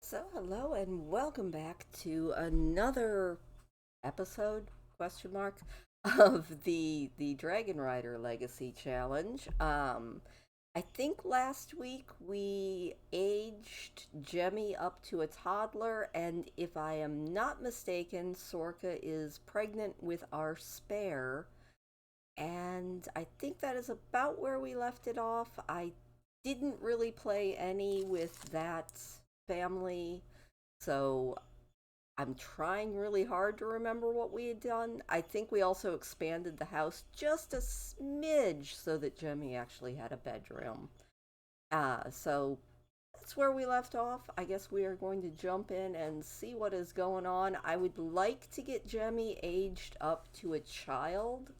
So, hello and welcome back to another episode, question mark, of the Dragonrider Legacy Challenge. I think last week we aged Jemmy up to a toddler, and if I am not mistaken, Sorka is pregnant with our spare, and I think that is about where we left it off. I didn't really play any with that family, so I'm trying really hard to remember what we had done. I think we also expanded the house just a smidge so that Jemmy actually had a bedroom. So that's where we left off. I guess we are going to jump in and see what is going on. I would like to get Jemmy aged up to a child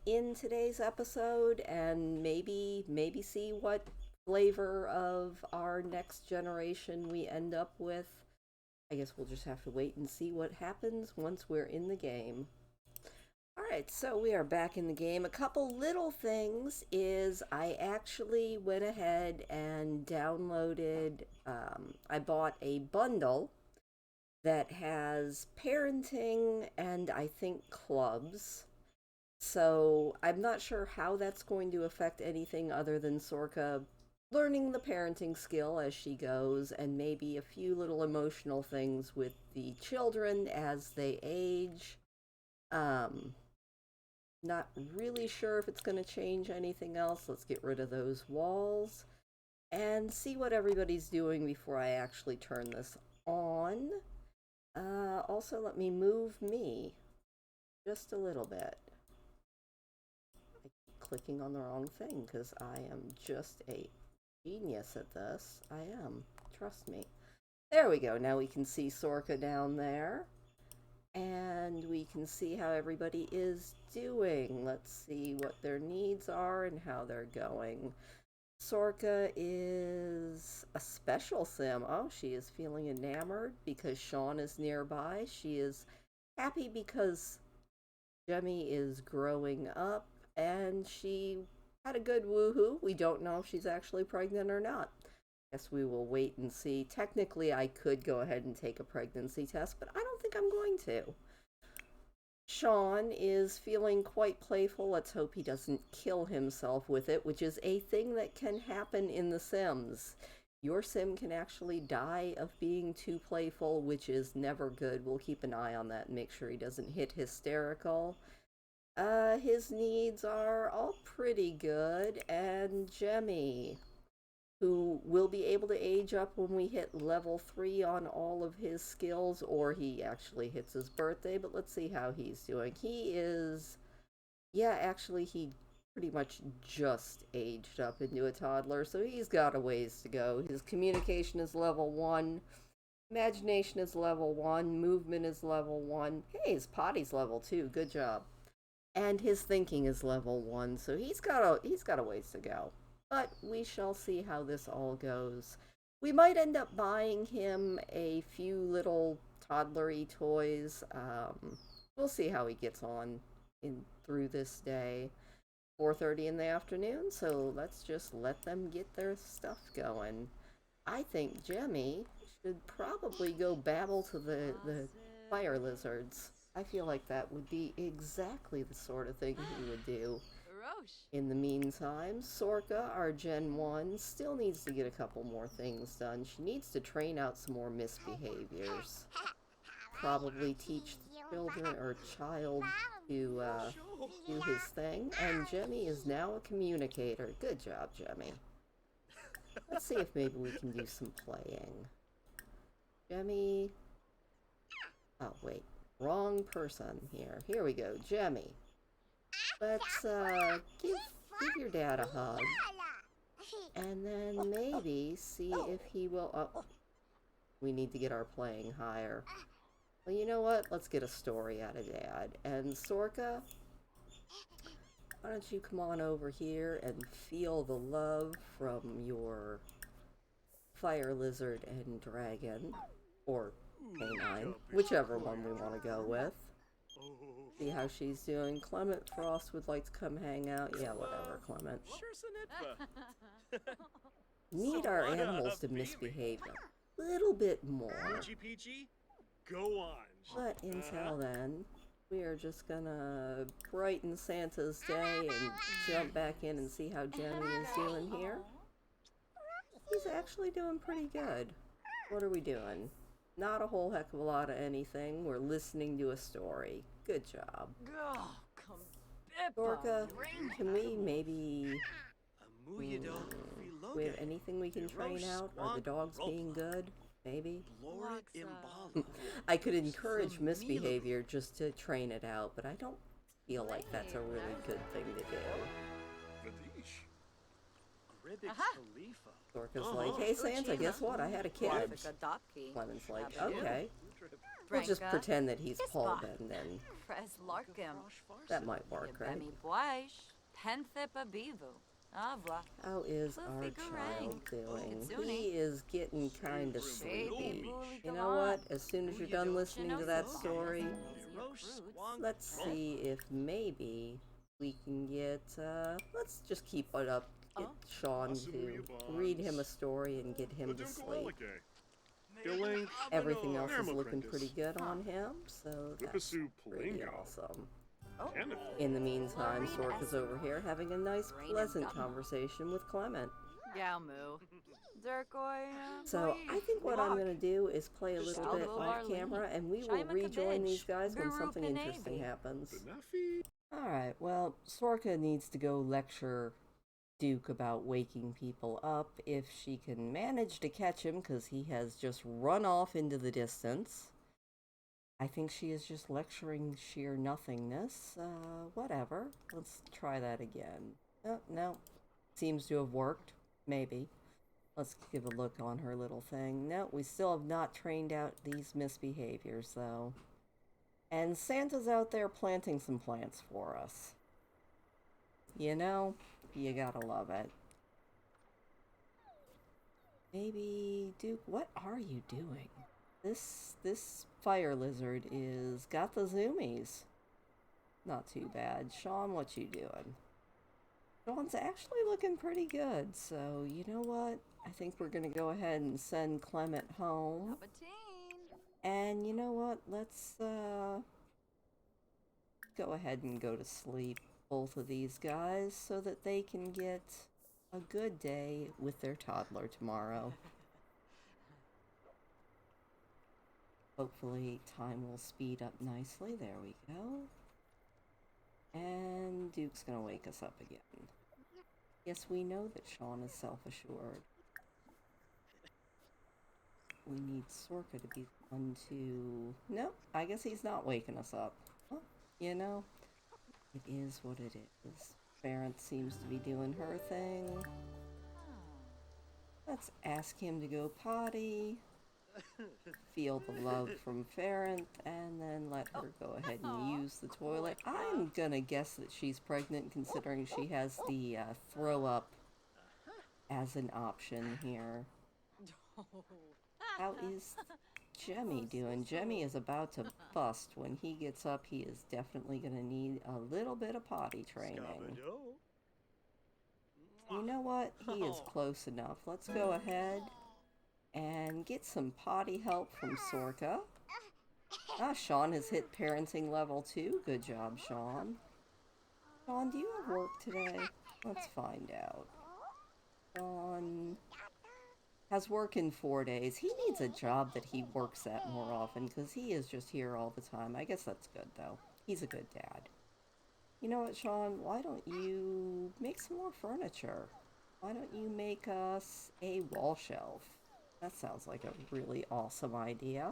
in today's episode and maybe see what flavor of our next generation we end up with. I guess we'll just have to wait and see what happens once we're in the game. Alright, so we are back in the game. A couple little things is I actually went ahead and downloaded, I bought a bundle that has parenting and I think clubs. So I'm not sure how that's going to affect anything other than Sorka learning the parenting skill as she goes, and maybe a few little emotional things with the children as they age. Um, Not really sure if it's going to change anything else. Let's get rid of those walls and see what everybody's doing before I actually turn this on. Also, let me move me just a little bit. I keep clicking on the wrong thing because I am just a genius at this. I am. Trust me. There we go. Now we can see Sorka down there. And we can see how everybody is doing. Let's see what their needs are and how they're going. Sorka is a special sim. Oh, she is feeling enamored because Sean is nearby. She is happy because Jemmy is growing up and she had a good woohoo. We don't know if she's actually pregnant or not. Guess we will wait and see. Technically, I could go ahead and take a pregnancy test, but I don't think I'm going to. Sean is feeling quite playful. Let's hope he doesn't kill himself with it, which is a thing that can happen in The Sims. Your sim can actually die of being too playful, which is never good. We'll keep an eye on that and make sure he doesn't hit hysterical. His needs are all pretty good. And Jemmy, who will be able to age up when we hit level 3 on all of his skills, or he actually hits his birthday, but let's see how he's doing. He is, yeah, actually, he pretty much just aged up into a toddler, so he's got a ways to go. His communication is level 1, imagination is level 1, movement is level 1. Hey, his potty's level 2, good job. And his thinking is level 1, so he's got a ways to go. But we shall see how this all goes. We might end up buying him a few little toddlery toys. We'll see how he gets on in through this day. 4:30 in the afternoon, so let's just let them get their stuff going. I think Jemmy should probably go babble to the fire lizards. I feel like that would be exactly the sort of thing he would do. In the meantime, Sorka, our Gen 1, still needs to get a couple more things done. She needs to train out some more misbehaviors. Probably teach the children or child to do his thing. And Jemmy is now a communicator. Good job, Jemmy. Let's see if maybe we can do some playing. Jemmy. Oh, wait. Wrong person here. Here we go. Jemmy. Let's give your dad a hug. And then maybe see if he will... Oh, we need to get our playing higher. Well, you know what? Let's get a story out of Dad. And Sorka, why don't you come on over here and feel the love from your fire lizard and dragon. Or canine. Whichever one we want to go with. See how she's doing. Clement Frost would like to come hang out. Yeah, whatever, Clement. Need our animals to misbehave. little bit more. Peachy Peachy, go on. But until then, we are just gonna brighten Santa's day and jump back in and see how Jemmy is doing here. He's actually doing pretty good. What are we doing? Not a whole heck of a lot of anything. We're listening to a story. Good job. Sorka, can we maybe... we have anything we can train out? Are the dogs being good? Maybe? I could encourage misbehavior just to train it out, but I don't feel like that's a really good thing to do. Sorka's like, hey Santa, guess what? I had a kid. Clement's like, okay. We'll just pretend that he's Paul Ben then. That might work, right? How is our child doing? He is getting kind of sleepy. You know what? As soon as you're done listening to that story, let's see if maybe we can get, let's just keep it up. Get Sean to read him a story and get him to sleep. Everything else is looking pretty good on him, so that's pretty awesome. In the meantime, Sorka's over here having a nice, pleasant conversation with Clement. So I think what I'm going to do is play a little bit off camera, and we will rejoin these guys when something interesting happens. Alright, well, Sorka needs to go lecture Duke about waking people up if she can manage to catch him, because he has just run off into the distance. I think she is just lecturing sheer nothingness. Whatever. Let's try that again. Oh, no. Seems to have worked. Maybe. Let's give a look on her little thing. No, we still have not trained out these misbehaviors, though. And Santa's out there planting some plants for us. You know, you gotta love it. Maybe, Duke, what are you doing? This fire lizard is got the zoomies. Not too bad. Sean, what you doing? Sean's actually looking pretty good, so you know what? I think we're gonna go ahead and send Clement home. And you know what? Let's go ahead and go to sleep, both of these guys, so that they can get a good day with their toddler tomorrow. Hopefully time will speed up nicely. There we go. And Duke's gonna wake us up again. Yes, we know that Sean is self-assured. We need Sorka to be the one to... Nope, I guess he's not waking us up. Well, you know, it is what it is. Farrant seems to be doing her thing. Let's ask him to go potty. Feel the love from Farrant, and then let her go ahead and use the toilet. I'm gonna guess that she's pregnant, considering she has the throw up as an option here. How is Jemmy doing? Jemmy is about to bust. When he gets up, he is definitely gonna need a little bit of potty training. You know what? He is close enough. Let's go ahead and get some potty help from Sorka. Ah, Sean has hit parenting level 2. Good job, Sean. Sean, do you have work today? Let's find out. Sean has work in 4 days. He needs a job that he works at more often, because he is just here all the time. I guess that's good, though. He's a good dad. You know what, Sean? Why don't you make some more furniture? Why don't you make us a wall shelf? That sounds like a really awesome idea.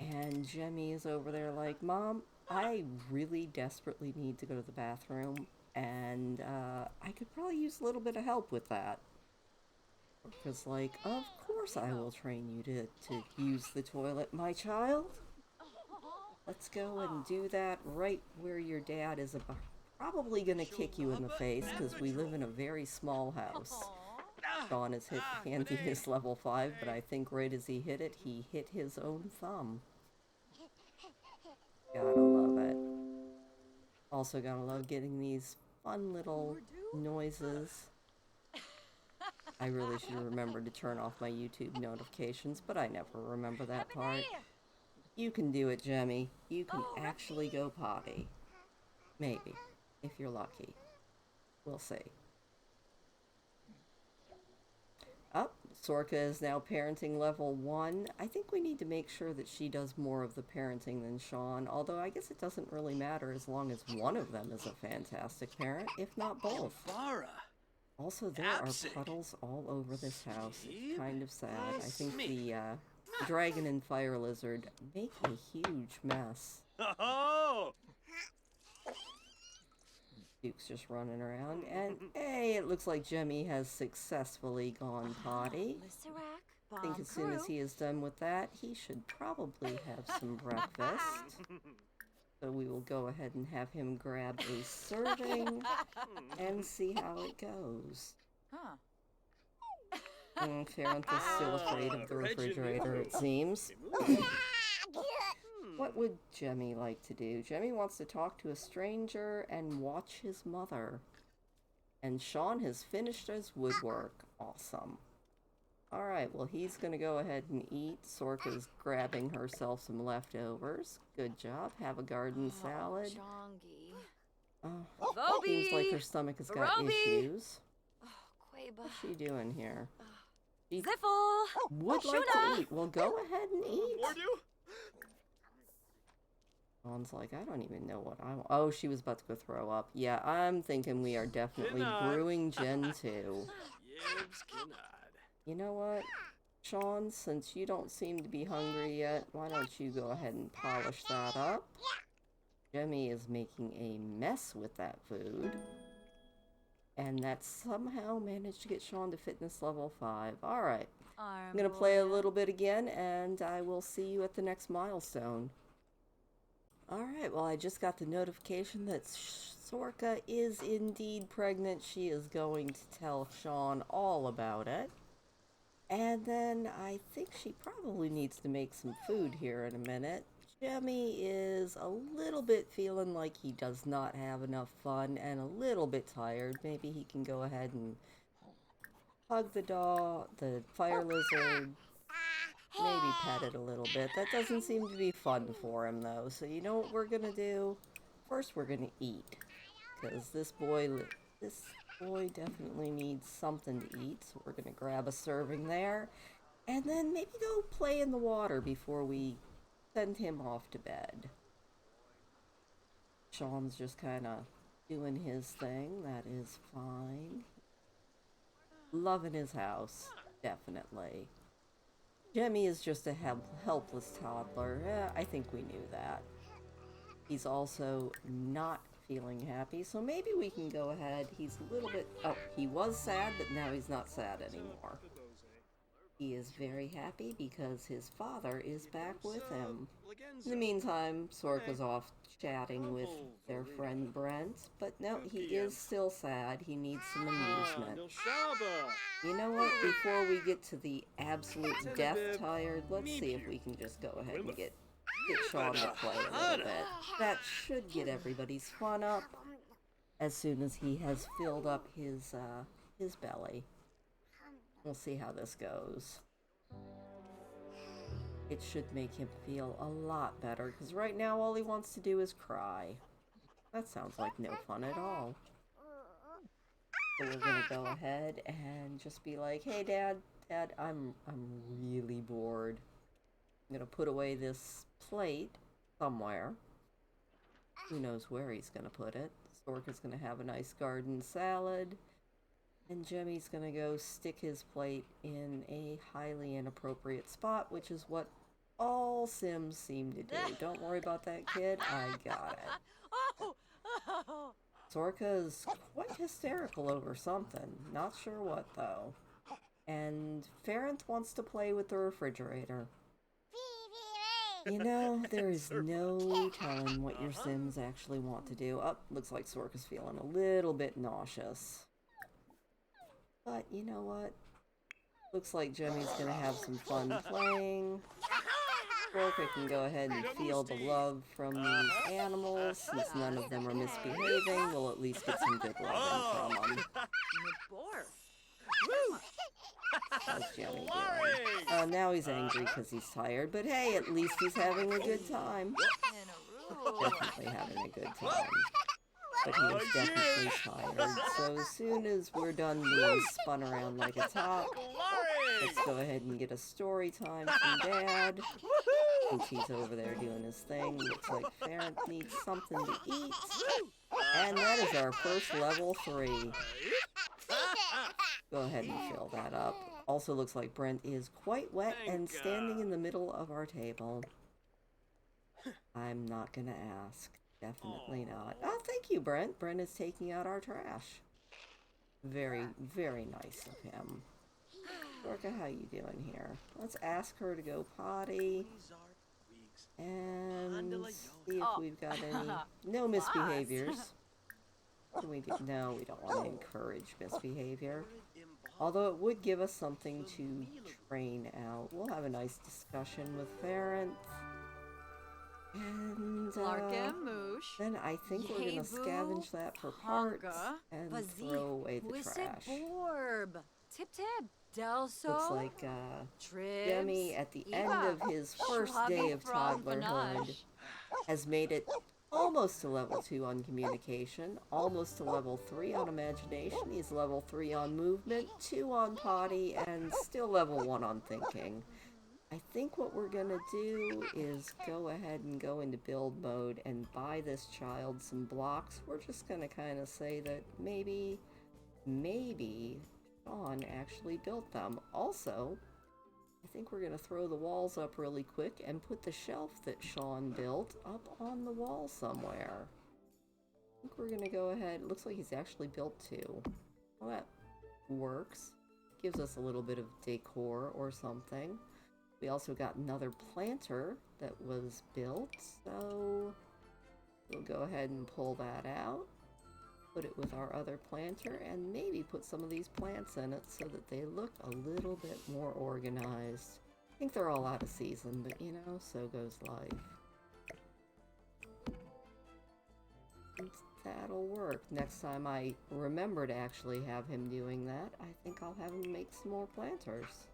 And Jemmy is over there like, Mom, I really desperately need to go to the bathroom, and I could probably use a little bit of help with that. Because, like, of course I will train you to use the toilet, my child. Let's go and do that right where your dad is probably gonna kick you in the face, because we live in a very small house. Sean has hit Handy's level 5, but I think right as he hit it, he hit his own thumb. Gotta love it. Also gotta love getting these fun little noises. I really should remember to turn off my YouTube notifications, but I never remember that part. You can do it, Jemmy. You can actually go potty. Maybe, if you're lucky. We'll see. Oh, Sorka is now parenting level 1. I think we need to make sure that she does more of the parenting than Sean, although I guess it doesn't really matter as long as one of them is a fantastic parent, if not both. Also, there are puddles all over this house. It's kind of sad. I think the dragon and fire lizard make a huge mess. Oh! Duke's just running around, and hey, it looks like Jemmy has successfully gone potty. I think as soon as he is done with that, he should probably have some breakfast. So we will go ahead and have him grab a serving and see how it goes. Ferrant is still afraid of the refrigerator, it seems. What would Jemmy like to do? Jemmy wants to talk to a stranger and watch his mother. And Sean has finished his woodwork. Awesome. Alright, well he's gonna go ahead and eat. Sorka's grabbing herself some leftovers. Good job. Have a garden salad. Oh, seems like her stomach has got issues. What's she doing here? She would like to eat. Well, go ahead and eat. Sean's like, I don't even know what I want. Oh, she was about to go throw up. Yeah, I'm thinking we are definitely brewing Gen 2. You know what, Sean, since you don't seem to be hungry yet, why don't you go ahead and polish that up? Jemmy is making a mess with that food. And that somehow managed to get Sean to fitness level 5. Alright, I'm going to play a little bit again, and I will see you at the next milestone. Alright, well I just got the notification that Sorka is indeed pregnant. She is going to tell Sean all about it. And then I think she probably needs to make some food here in a minute. Jemmy is a little bit feeling like he does not have enough fun and a little bit tired. Maybe he can go ahead and hug the dog, the fire lizard, maybe pet it a little bit. That doesn't seem to be fun for him though. So you know what we're gonna do? First we're gonna eat. Because this boy definitely needs something to eat. So we're gonna grab a serving there. And then maybe go play in the water before we send him off to bed. Sean's just kind of doing his thing. That is fine. Loving his house. Definitely. Jemmy is just a helpless toddler. I think we knew that. He's also not feeling happy, so maybe we can go ahead. He's a little bit... Oh, he was sad, but now he's not sad anymore. He is very happy because his father is back with him. In the meantime, Sorka's off chatting with their friend Brent, but no, he is still sad. He needs some amusement. You know what? Before we get to the absolute death tired, let's see if we can just go ahead and get Sean to play a little bit. That should get everybody's fun up as soon as he has filled up his belly. We'll see how this goes. It should make him feel a lot better, because right now all he wants to do is cry. That sounds like no fun at all. So we're gonna go ahead and just be like, hey Dad, I'm really bored. I'm gonna put away this plate somewhere. Who knows where he's gonna put it. Sorka's gonna have a nice garden salad. And Jemmy's gonna go stick his plate in a highly inappropriate spot, which is what all Sims seem to do. Don't worry about that, kid. I got it. Sorka is quite hysterical over something. Not sure what, though. And Ferrant wants to play with the refrigerator. You know, there is no telling what your Sims actually want to do. Oh, looks like Sorka's feeling a little bit nauseous. But you know what? Looks like Jemmy's gonna have some fun playing. Sorka can go ahead and feel the love from these animals. Since none of them are misbehaving, we'll at least get some good loving from them. How's Jemmy Glory! doing? Now he's angry because he's tired, but hey, at least he's having a good time. Definitely having a good time. But he is definitely tired, so as soon as we're done being spun around like a top, let's go ahead and get a story time from Dad. Since he's over there doing his thing, looks like Ferret needs something to eat. And that is our first level 3. Go ahead and fill that up. Also looks like Brent is quite wet and standing in the middle of our table. I'm not gonna ask. Definitely not. Oh, thank you, Brent. Brent is taking out our trash. Very, very nice of him. Sorka, how you doing here? Let's ask her to go potty. And see if we've got any... No misbehaviors. We do... No, we don't want to encourage misbehavior. Although it would give us something to train out. We'll have a nice discussion with Ferret. And then I think we're gonna scavenge that for parts and throw away the trash. Looks like Jemmy, at the end of his first day of toddlerhood, has made it almost to level 2 on communication, almost to level 3 on imagination. He's level 3 on movement, 2 on potty, and still level 1 on thinking. I think what we're gonna do is go ahead and go into build mode and buy this child some blocks. We're just gonna kind of say that maybe Sean actually built them. Also, I think we're gonna throw the walls up really quick and put the shelf that Sean built up on the wall somewhere. I think we're gonna go ahead. It looks like he's actually built 2. Well, that works. Gives us a little bit of decor or something. We also got another planter that was built, so we'll go ahead and pull that out, put it with our other planter, and maybe put some of these plants in it so that they look a little bit more organized. I think they're all out of season, but you know, so goes life. And that'll work. Next time I remember to actually have him doing that, I think I'll have him make some more planters.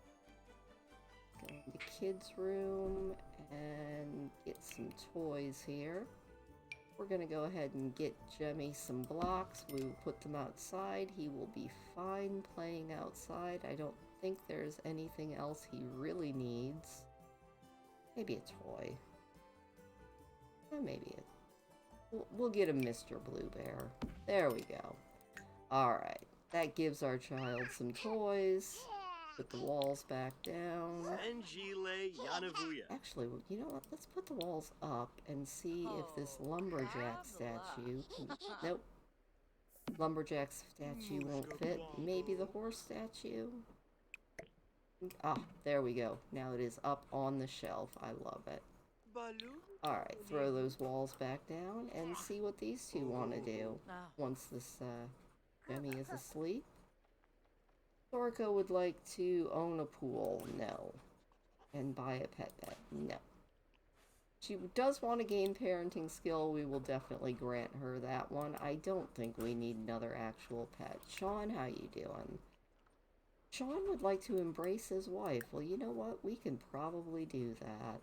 Go into kids' room and get some toys here. We're gonna go ahead and get Jemmy some blocks. We will put them outside. He will be fine playing outside. I don't think there's anything else he really needs. Maybe a toy. Or maybe we'll get him Mr. Blue Bear. There we go. Alright. That gives our child some toys. Put the walls back down. Actually, you know what? Let's put the walls up and see if this lumberjack statue can... Nope. Lumberjack statue won't fit. Maybe the horse statue? Ah, there we go. Now it is up on the shelf. I love it. Alright, throw those walls back down and see what these two want to do once this Jemmy is asleep. Sorka would like to own a pool. No. And buy a pet bed. No. She does want to gain parenting skill. We will definitely grant her that one. I don't think we need another actual pet. Sean, how you doing? Sean would like to embrace his wife. Well, you know what? We can probably do that.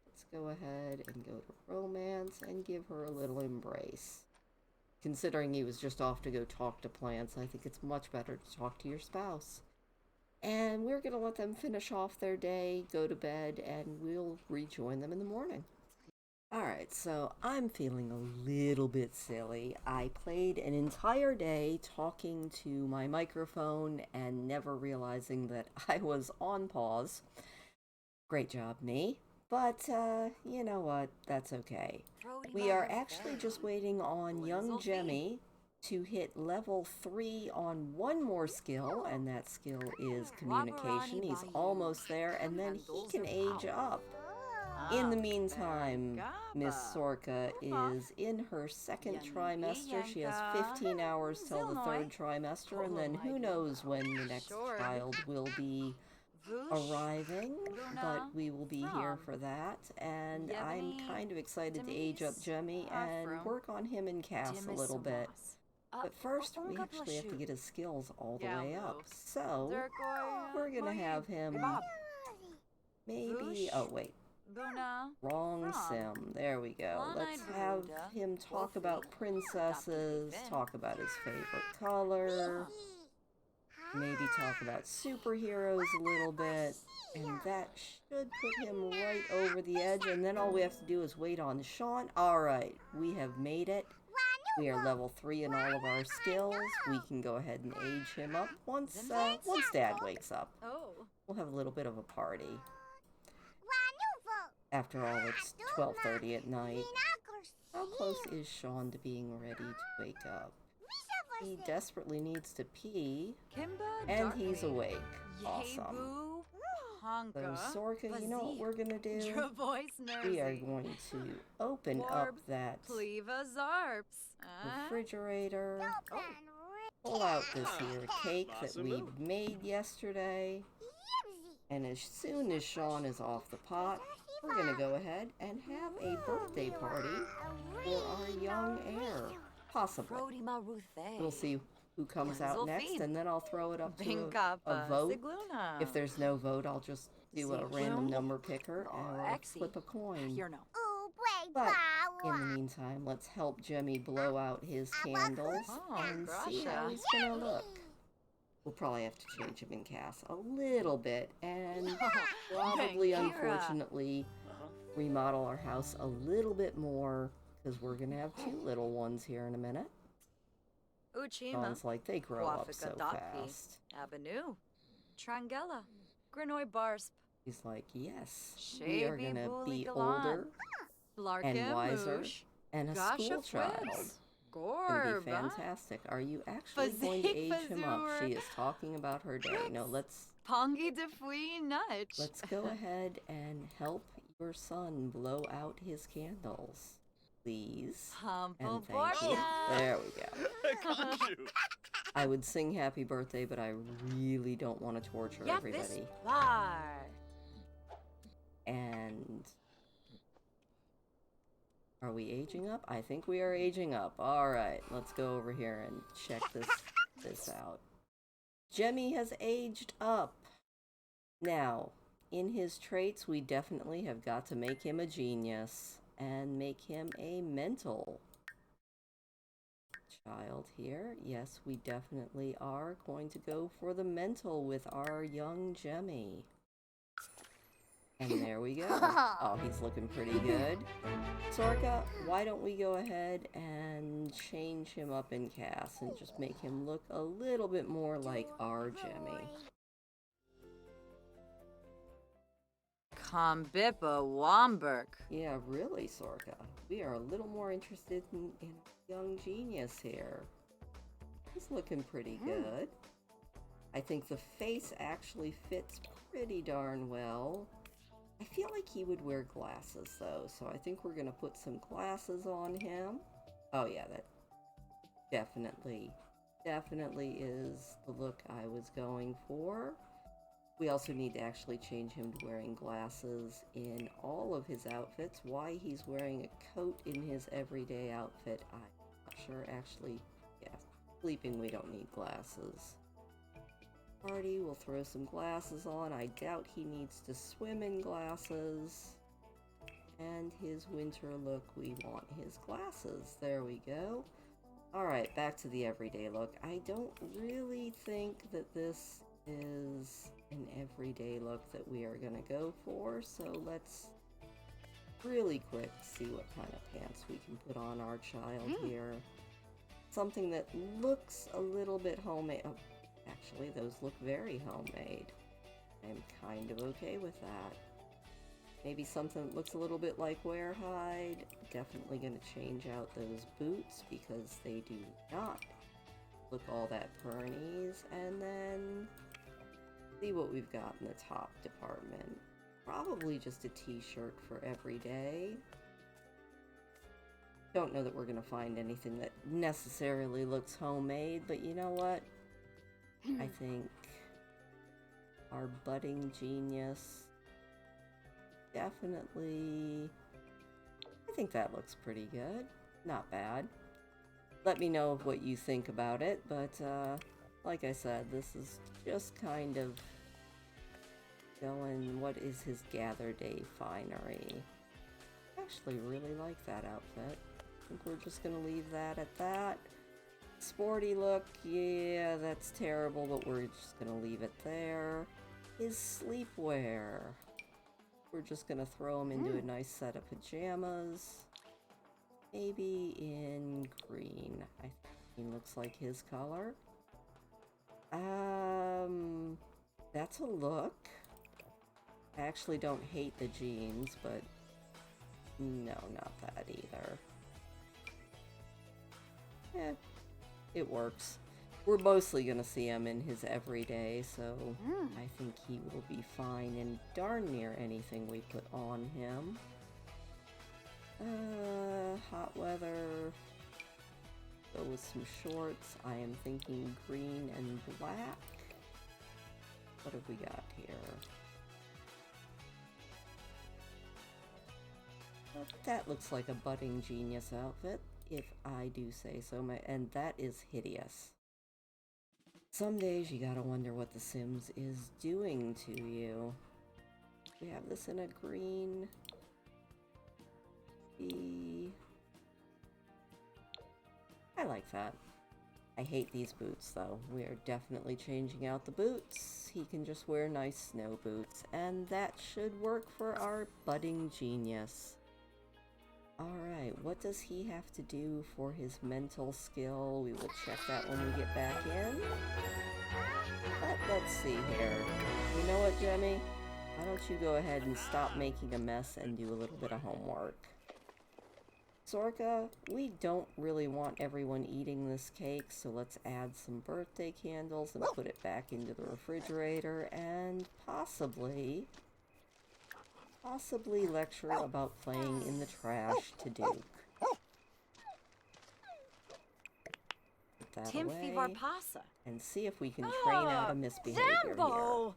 Let's go ahead and go to romance and give her a little embrace. Considering he was just off to go talk to plants, I think it's much better to talk to your spouse. And we're going to let them finish off their day, go to bed, and we'll rejoin them in the morning. Alright, so I'm feeling a little bit silly. I played an entire day talking to my microphone and never realizing that I was on pause. Great job, me. But, you know what? That's okay. We are actually just waiting on young Jemmy to hit level 3 on one more skill, and that skill is communication. He's almost there, and then he can age up. In the meantime, Miss Sorka is in her second trimester. She has 15 hours till the third trimester, and then who knows when the next child will be arriving, but we will be here for that. And I'm kind of excited to age up Jemmy and work on him and Cass a little bit. But first, we actually have to get his skills all the way up. So, we're gonna have him maybe... Oh, wait. Wrong sim. There we go. Let's have him talk about princesses, talk about his favorite color, maybe talk about superheroes a little bit, and that should put him right over the edge, and then all we have to do is wait on Sean. Alright, we have made it. We are level 3 in all of our skills. We can go ahead and age him up once Dad wakes up. We'll have a little bit of a party. After all, it's 12:30 at night. How close is Sean to being ready to wake up? He desperately needs to pee, and he's awake. Awesome. So, Sorka, you know what we're gonna do? We are going to open up that refrigerator, pull out this here cake that we made yesterday, and as soon as Sean is off the pot, we're gonna go ahead and have a birthday party for our young heir. Possibly. We'll see who comes out next, and then I'll throw it up to a vote. If there's no vote, I'll just do a random number picker or flip a coin. But in the meantime, let's help Jemmy blow out his candles and see how he's gonna look. We'll probably have to change him in cast a little bit, and probably, unfortunately, remodel our house a little bit more, because we're gonna have 2 little ones here in a minute. Sounds like they grow up so fast. He's like, yes, we are gonna be older and wiser and a school child. Gonna be fantastic. Are you actually going to age him up? She is talking about her day. No, let's go ahead and help your son blow out his candles, please. And thank you. There we go. I would sing happy birthday, but I really don't want to torture everybody. And are we aging up? I think we are aging up. Alright, let's go over here and check this out. Jemmy has aged up. Now, in his traits, we definitely have got to make him a genius and make him a mental child here. Yes, we definitely are going to go for the mental with our young Jemmy. And there we go. Oh, he's looking pretty good. Sorka, why don't we go ahead and change him up in cast and just make him look a little bit more like our Jemmy. Yeah, really, Sorka. We are a little more interested in a young genius here. He's looking pretty good. I think the face actually fits pretty darn well. I feel like he would wear glasses, though, so I think we're going to put some glasses on him. Oh, yeah, that definitely is the look I was going for. We also need to actually change him to wearing glasses in all of his outfits. Why he's wearing a coat in his everyday outfit, I'm not sure. Actually, yeah, sleeping we don't need glasses. Party, we'll throw some glasses on. I doubt he needs to swim in glasses. And his winter look, we want his glasses. There we go. Alright, back to the everyday look. I don't really think that this is an everyday look that we are going to go for, so let's really quick see what kind of pants we can put on our child here. Something that looks a little bit homemade. Oh, actually, those look very homemade. I'm kind of okay with that. Maybe something that looks a little bit like warehide. Definitely going to change out those boots because they do not look all that Pyrenees. And then see what we've got in the top department. Probably just a t-shirt for every day. Don't know that we're going to find anything that necessarily looks homemade, but you know what? I think our budding genius definitely... I think that looks pretty good. Not bad. let me know what you think about it, but like I said, this is just kind of going, what is his gather day finery? I actually really like that outfit. I think we're just gonna leave that at that. Sporty look, yeah, that's terrible, but we're just gonna leave it there. His sleepwear. We're just gonna throw him into a nice set of pajamas. Maybe in green. I think green looks like his color. That's a look. I actually don't hate the jeans, but no, not that either. Eh, it works. We're mostly gonna see him in his everyday, so I think he will be fine in darn near anything we put on him. Hot weather. Go with some shorts. I am thinking green and black. What have we got here? Well, that looks like a budding genius outfit, if I do say so. And that is hideous. Some days you gotta wonder what The Sims is doing to you. We have this in a green. I like that. I hate these boots, though. We are definitely changing out the boots. He can just wear nice snow boots, and that should work for our budding genius. Alright, what does he have to do for his mental skill? We will check that when we get back in. But let's see here. You know what, Jemmy? Why don't you go ahead and stop making a mess and do a little bit of homework. Sorka, we don't really want everyone eating this cake, so let's add some birthday candles and put it back into the refrigerator and possibly lecture about playing in the trash to Duke. Put that away and see if we can train out a misbehavior here.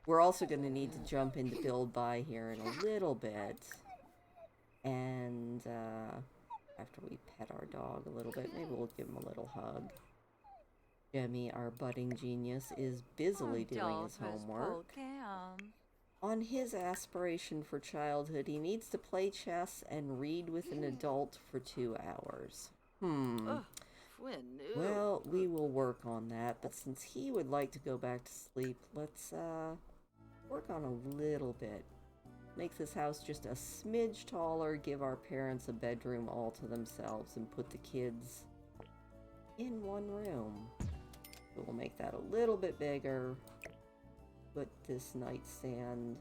We're also going to need to jump into build by here in a little bit. And after we pet our dog a little bit, maybe we'll give him a little hug. Jemmy, our budding genius, is busily doing his homework. On his aspiration for childhood, he needs to play chess and read with an adult for 2 hours. Well, we will work on that, but since he would like to go back to sleep, let's work on a little bit. Make this house just a smidge taller, give our parents a bedroom all to themselves, and put the kids in one room. So we'll make that a little bit bigger. Put this nightstand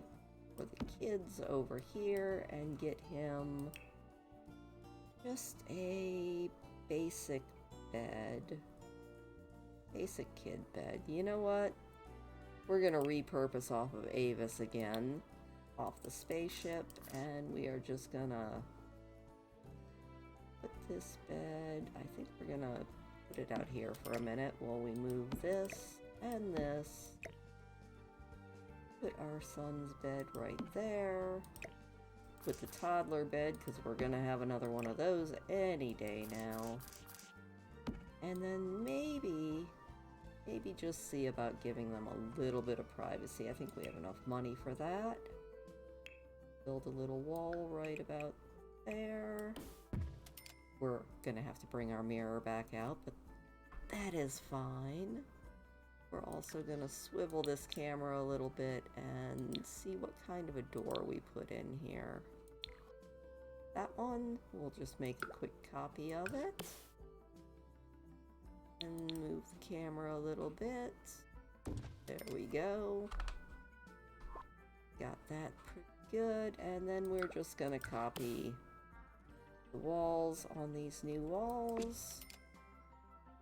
for the kids over here and get him just a basic bed. Basic kid bed. You know what? We're gonna repurpose off of Avis again. Off the spaceship, and we are just gonna put this bed, I think we're gonna put it out here for a minute while we move this and this. Put our son's bed right there. Put the toddler bed, because we're gonna have another one of those any day now. And then maybe just see about giving them a little bit of privacy. I think we have enough money for that. Build a little wall right about there. We're gonna have to bring our mirror back out, but that is fine. We're also gonna swivel this camera a little bit and see what kind of a door we put in here. That one, we'll just make a quick copy of it. And move the camera a little bit. There we go. Got that pretty good, and then we're just gonna copy the walls on these new walls.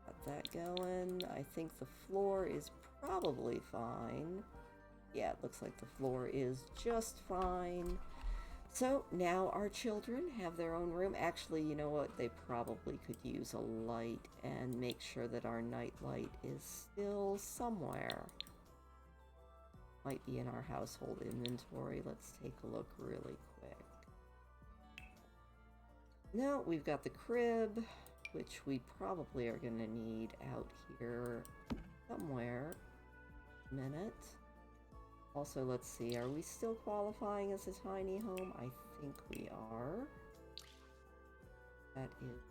Got that going. I think the floor is probably fine. Yeah, it looks like the floor is just fine. So now our children have their own room. Actually, you know what? They probably could use a light and make sure that our night light is still somewhere. Might be in our household inventory. Let's take a look really quick. No, we've got the crib. which we probably are going to need out here somewhere. Minute. Also, let's see, are we still qualifying as a tiny home? I think we are. That is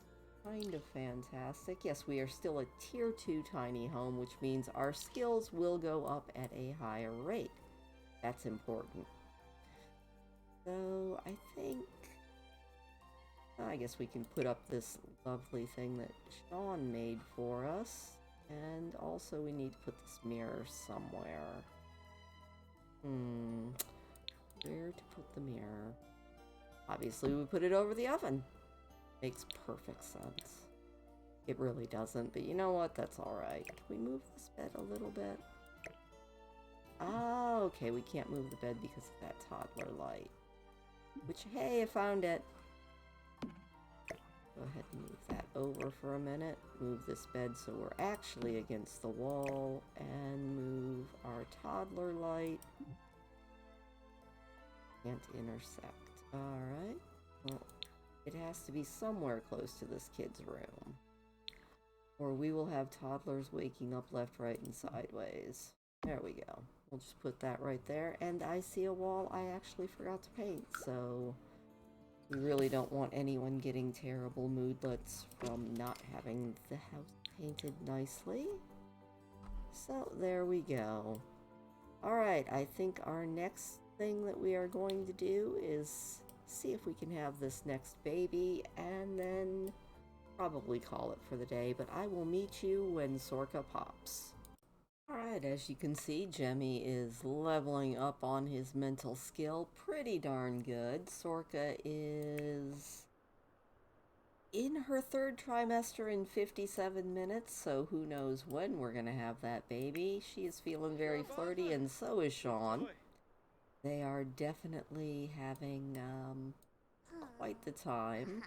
kind of fantastic. Yes, we are still a tier 2 tiny home, which means our skills will go up at a higher rate. That's important. So, I guess we can put up this lovely thing that Sean made for us. And also we need to put this mirror somewhere. Where to put the mirror? Obviously we put it over the oven. Makes perfect sense. It really doesn't, but you know what? That's alright. Can we move this bed a little bit? Ah, okay, we can't move the bed because of that toddler light. Which, hey, I found it. Go ahead and move that over for a minute. Move this bed so we're actually against the wall. And move our toddler light. Can't intersect. Alright. Well, it has to be somewhere close to this kid's room. Or we will have toddlers waking up left, right, and sideways. There we go. We'll just put that right there. And I see a wall I actually forgot to paint, so we really don't want anyone getting terrible moodlets from not having the house painted nicely. So there we go. Alright, I think our next thing that we are going to do is see if we can have this next baby and then probably call it for the day, but I will meet you when Sorka pops. Alright, as you can see, Jemmy is leveling up on his mental skill pretty darn good. Sorka is in her 3rd trimester in 57 minutes, so who knows when we're gonna have that baby. She is feeling very flirty, and so is Sean. They are definitely having quite the time.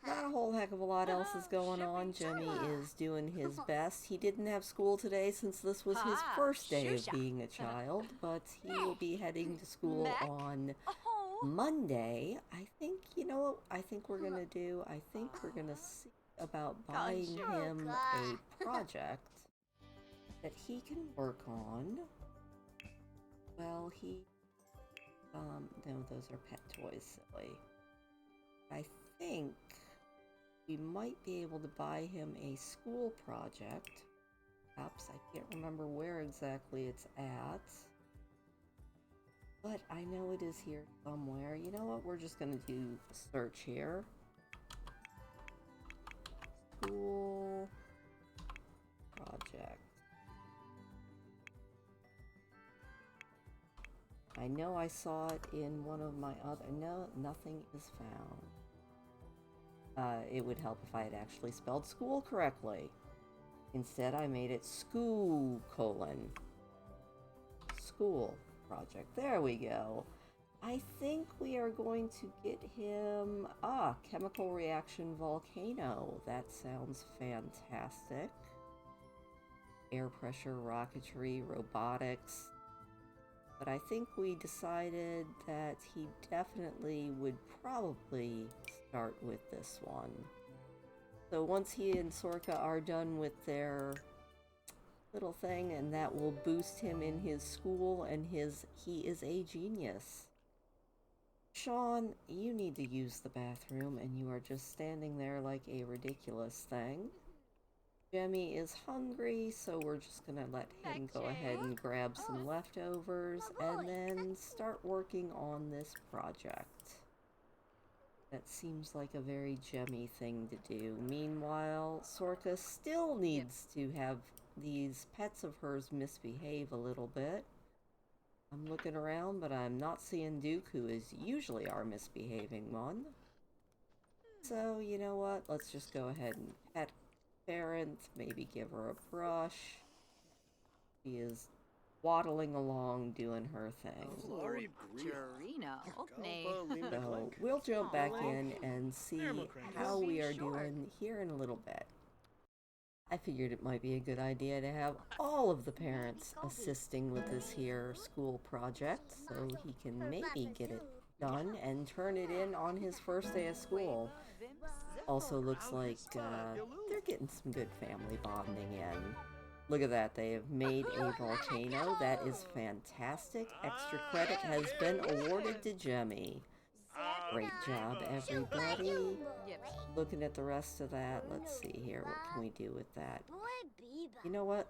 Not a whole heck of a lot else is going on. Jemmy is doing his best. He didn't have school today since this was his first day of being a child, but he will be heading to school on Monday. I think, you know what I think we're gonna do? I think we're gonna see about buying him a project that he can work on. Well, no, those are pet toys, silly. I think we might be able to buy him a school project. Perhaps, I can't remember where exactly it's at. But I know it is here somewhere. You know what? We're just going to do a search here. School project. I know I saw it in one of my other... No, nothing is found. It would help if I had actually spelled school correctly. Instead, I made it school : school project. There we go. I think we are going to get him... chemical reaction volcano. That sounds fantastic. Air pressure, rocketry, robotics. But I think we decided that he definitely would probably start with this one. So once he and Sorka are done with their little thing, and that will boost him in his school and he is a genius. Sean, you need to use the bathroom, and you are just standing there like a ridiculous thing. Jemmy is hungry, so we're just gonna let him go ahead and grab some leftovers and then start working on this project. That seems like a very Jemmy thing to do. Meanwhile, Sorka still needs to have these pets of hers misbehave a little bit. I'm looking around, but I'm not seeing Duke, who is usually our misbehaving one. So, you know what? Let's just go ahead and pet parent, maybe give her a brush. She is waddling along doing her thing. So we'll jump back in and see how we are doing here in a little bit. I figured it might be a good idea to have all of the parents assisting with this here school project so he can maybe get it done and turn it in on his first day of school. Also looks like they're getting some good family bonding in. Look at that, they have made a volcano. That is fantastic. Extra credit has been awarded to Jemmy. Great job, everybody. Looking at the rest of that, let's see here. What can we do with that? You know what?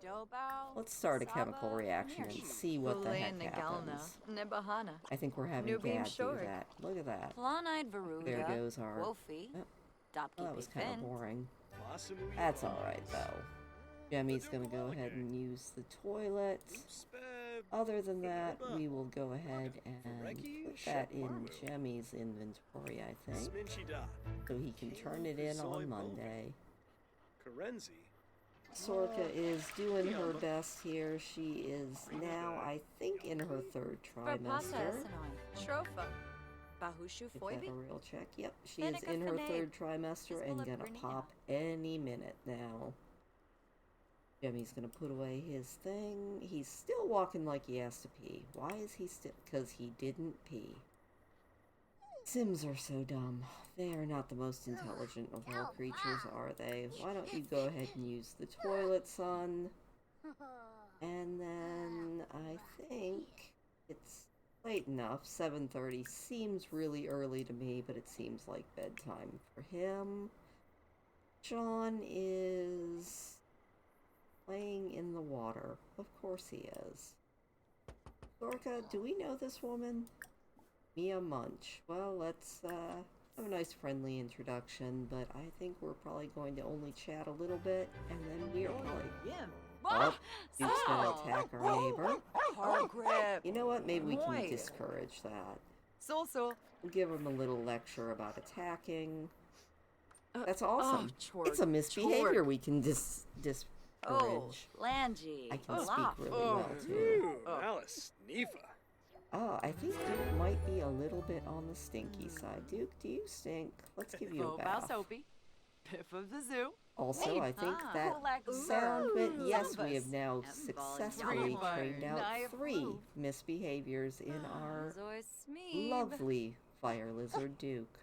Let's start a chemical reaction and see what the heck happens. I think we're having Dad do that. Look at that. There goes our... Oh, that was kind of boring. That's alright, though. Jemmy's gonna go ahead and use the toilet. Other than that, we will go ahead and put that in Jemmy's inventory, I think. So he can turn it in on Monday. Sorka is doing her best here. She is now, I think, in her third trimester. Is that a real check? Yep, she is in her third trimester and gonna pop any minute now. Jemmy's gonna put away his thing. He's still walking like he has to pee. Why is he still? Because he didn't pee. Sims are so dumb. They are not the most intelligent of all creatures, are they? Why don't you go ahead and use the toilet, son? And then I think it's late enough. 7:30 seems really early to me, but it seems like bedtime for him. John is playing in the water. Of course he is. Sorka, do we know this woman? Mia Munch. Well, let's have a nice friendly introduction, but I think we're probably going to only chat a little bit, and then we are probably... Oh, Duke's gonna attack our neighbor. You know what? Maybe we can discourage that. We'll give him a little lecture about attacking. That's awesome. It's a misbehavior we can discourage. I can speak really well, too. Alice, Nifa. Oh, I think Duke might be a little bit on the stinky side. Duke, do you stink? Let's give you a bath. Also, I think that sound bit, yes, we have now successfully trained out 3 misbehaviors in our lovely fire lizard, Duke.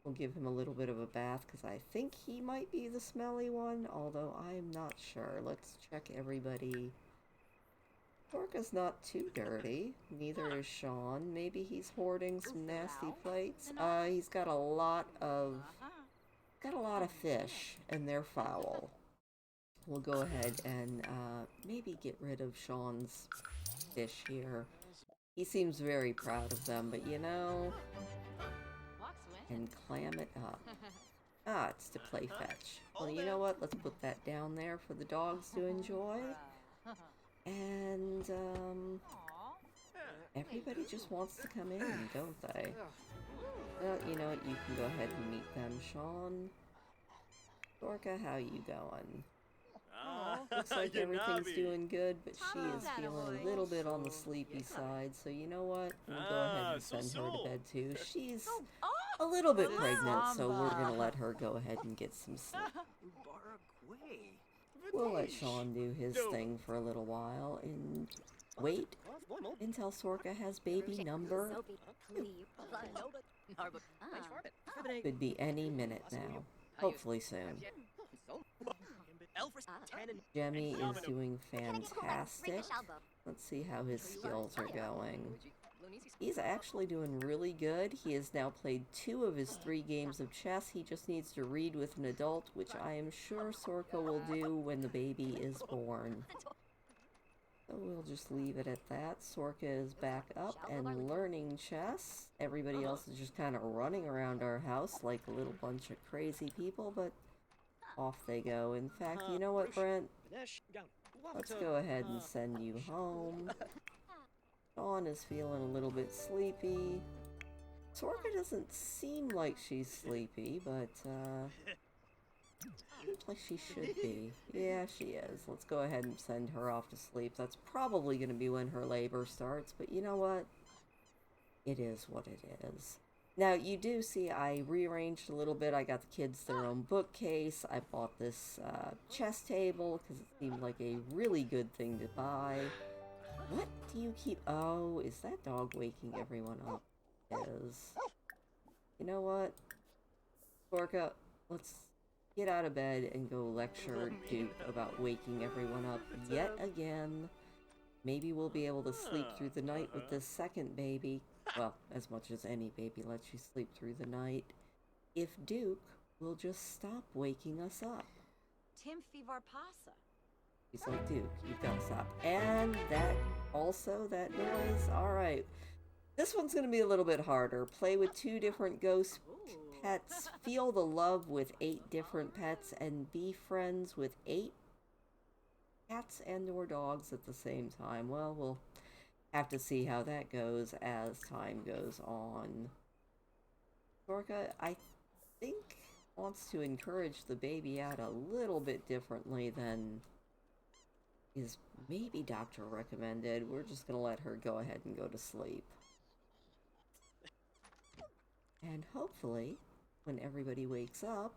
We'll give him a little bit of a bath, because I think he might be the smelly one, although I'm not sure. Let's check everybody. Sorka's not too dirty. Neither is Sean. Maybe he's hoarding some nasty plates. He's got a lot of fish, and they're foul. We'll go ahead and maybe get rid of Sean's fish here. He seems very proud of them, but you know... And clam it up. Ah, it's to play fetch. Well, you know what? Let's put that down there for the dogs to enjoy. And, everybody just wants to come in, don't they? Well, you know what? You can go ahead and meet them, Sean. Sorka, how you going? Looks like everything's doing good, but she is feeling a little bit on the sleepy side, so you know what? We'll go ahead and send her to bed too. She's a little bit pregnant, so we're gonna let her go ahead and get some sleep. We'll let Sean do his thing for a little while and wait until Sorka has baby number 2. Could be any minute now. Hopefully soon. Jemmy is doing fantastic. Let's see how his skills are going. He's actually doing really good. He has now played 2 of his 3 games of chess. He just needs to read with an adult, which I am sure Sorka will do when the baby is born. So we'll just leave it at that. Sorka is back up and learning chess. Everybody else is just kind of running around our house like a little bunch of crazy people, but off they go. In fact, you know what, Brent? Let's go ahead and send you home. Dawn is feeling a little bit sleepy. Sorka doesn't seem like she's sleepy, but, seems like she should be. Yeah, she is. Let's go ahead and send her off to sleep. That's probably going to be when her labor starts, but you know what? It is what it is. Now, you do see I rearranged a little bit. I got the kids their own bookcase. I bought this chess table because it seemed like a really good thing to buy. What do you keep... Oh, is that dog waking everyone up? is, you know what, Sorka, let's get out of bed and go lecture Duke about waking everyone up yet again. Maybe we'll be able to sleep through the night with this second baby. Well, as much as any baby lets you sleep through the night. If Duke will just stop waking us up. Tim Fivarpasa. He's like, Duke, you've got to stop. And that noise. All right. This one's going to be a little bit harder. Play with 2 different ghost pets. Feel the love with 8 different pets. And be friends with 8 cats and or dogs at the same time. Well, we'll have to see how that goes as time goes on. Sorka, I think, wants to encourage the baby out a little bit differently than is maybe doctor recommended. We're just going to let her go ahead and go to sleep. And hopefully, when everybody wakes up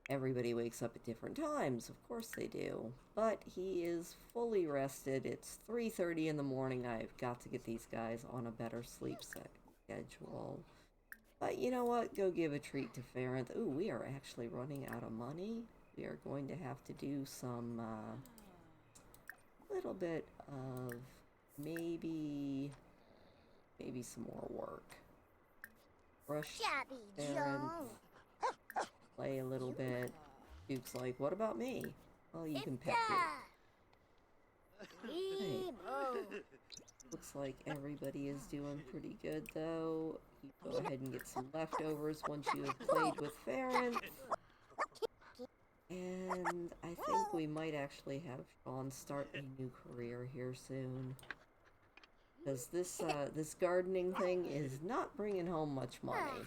at different times. Of course they do. But he is fully rested. It's 3:30 in the morning. I've got to get these guys on a better sleep schedule. But you know what? Go give a treat to Farron. Ooh, we are actually running out of money. We are going to have to do some, little bit of maybe some more work. Brush Farron. Play a little bit. Duke's like, what about me? Well, you can pet Duke. Hey. Looks like everybody is doing pretty good, though. You go ahead and get some leftovers once you have played with Farron. And I think we might actually have Sean start a new career here soon. Because this gardening thing is not bringing home much money.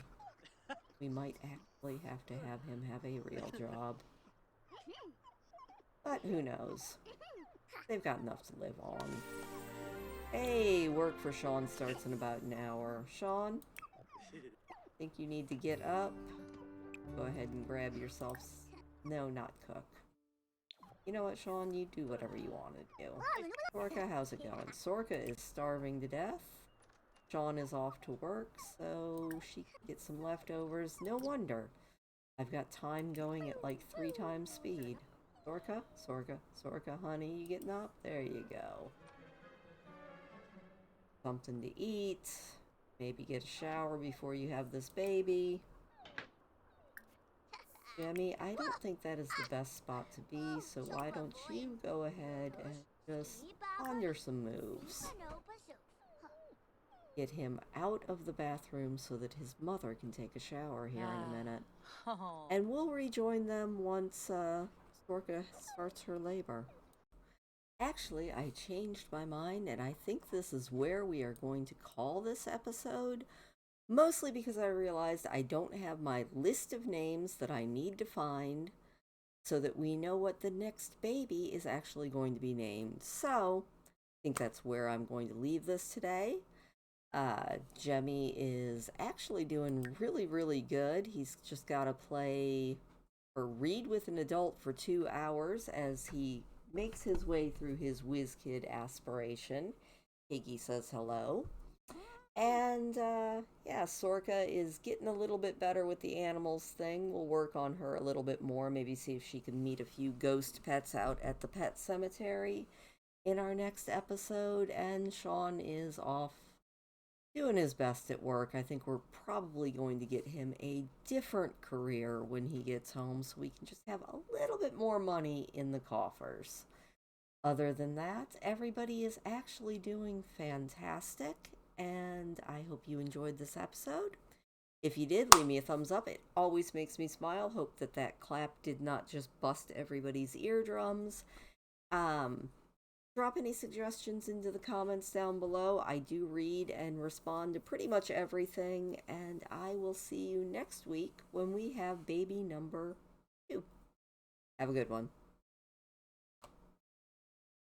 We might actually have to have him have a real job. But who knows? They've got enough to live on. Hey, work for Sean starts in about an hour. Sean, think you need to get up? Go ahead and grab yourself... No, not cook. You know what, Sean? You do whatever you want to do. Sorka, how's it going? Sorka is starving to death. Sean is off to work, so she can get some leftovers. No wonder. I've got time going at like 3 times speed. Sorka, Sorka, Sorka, honey, you getting up? There you go. Something to eat. Maybe get a shower before you have this baby. Jemmy, I don't think that is the best spot to be, so why don't you go ahead and just ponder some moves. Get him out of the bathroom so that his mother can take a shower here in a minute. And we'll rejoin them once Sorka starts her labor. Actually, I changed my mind, and I think this is where we are going to call this episode. Mostly because I realized I don't have my list of names that I need to find so that we know what the next baby is actually going to be named. So, I think that's where I'm going to leave this today. Jemmy is actually doing really, really good. He's just got to play or read with an adult for 2 hours as he makes his way through his WizKid aspiration. Piggy says hello. And, yeah, Sorka is getting a little bit better with the animals thing. We'll work on her a little bit more, maybe see if she can meet a few ghost pets out at the pet cemetery in our next episode. And Sean is off doing his best at work. I think we're probably going to get him a different career when he gets home so we can just have a little bit more money in the coffers. Other than that, everybody is actually doing fantastic. And I hope you enjoyed this episode. If you did, leave me a thumbs up. It always makes me smile. Hope that that clap did not just bust everybody's eardrums. Drop any suggestions into the comments down below. I do read and respond to pretty much everything. And I will see you next week when we have baby number 2. Have a good one.